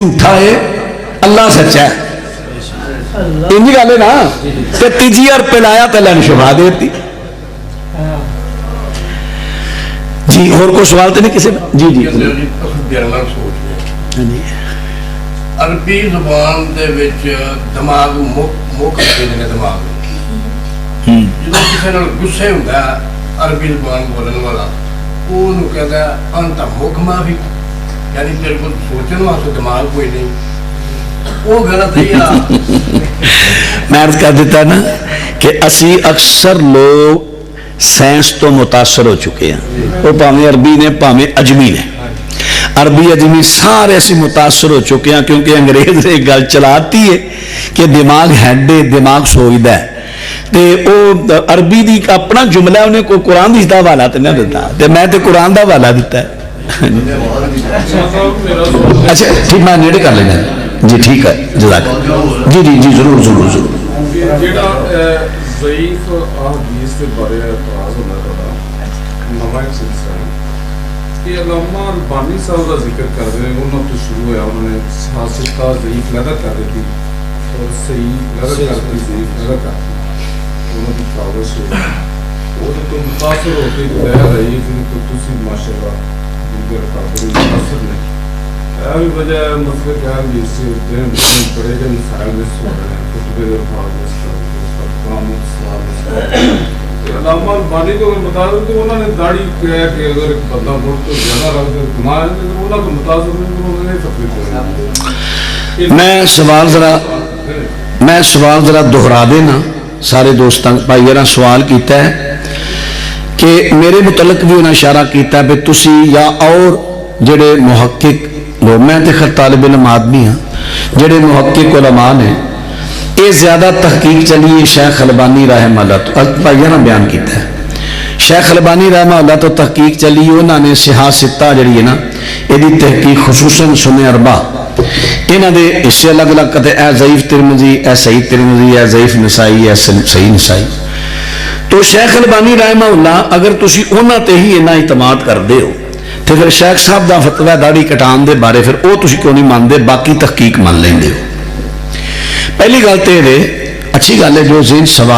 झूठा है, अल्लाह सच्चा है। इंजी गल है ना। तो तीजी और पिलाया तो अल्लाह ने शफा देती। जी और कोई सवाल तो नहीं किसी ने? जी जी अरबी ज़ुबान दे विच दिमाग मुख कहते हैं दिमाग जो किसी नाल गुस्से हुंदा अरबी ज़ुबान बोलने वाला ਉਹਨੂੰ कहता अंत मुख माफी यानी तेरे को सोचने वास्ते दिमाग कोई नहीं वो गलत है या मैं अर्ज कर देता ना कि असी अक्सर लोग साइंस तो मुतासर हो चुके हैं। वो भावें अरबी ने भावें अजमी ने, अरबी अजमी सारे असी मुतासर हो चुके हैं क्योंकि अंग्रेज ने एक गल चलाती है कि दिमाग हैड है, दिमाग सोचता है। तो वो अरबी की अपना जुमला उन्हें कोई कुरान का हवाला तो नहीं दिता, तो मैं तो कुरान का हवाला दिता है। अच्छा ठीक, मैं नेड़े कर लेना जी, ठीक है जज़ाक जी जी जी जरूर जरूर जरूर। मैं सवाल जरा दोहरा देना सारे दोस्तों भाई सवाल किया है कि मेरे मुतलक भी उन्हें इशारा किया भी तुसी या और जेडे मुहक्किक लोग, मैं तो खैर तालिब इल्म आदमी हाँ, जेडे मुहक्किक उलमा ने ये ज्यादा तहकीक चली है शेख अलबानी रहमतुल्लाह तो भाइया ने बयान किया है। शेख अलबानी रहमतुल्लाह तो तहकीक चली, उन्होंने सियासता जी है ना यदि तहकीक खुसूसन सुने अरबा इन्हों के हिस्से अलग अलग कदे ए ज़ईफ तिरमिज़ी, ए सही तिरमिज़ी, ए ज़ईफ निसाई, ए सही निसाई। तो शेख अलबानी रहमतुल्लाह अगर तुसी उन्हां ते ही इन्ना इतमाद करते हो तो फिर शेख साहब का फतवा दाढ़ी कटाने के बारे फिर वो तुसी क्यों नहीं मानते, बाकी तहकीक मान लेंगे हो। पहली गल तो ये अच्छी गल है जो ज़हन सवाल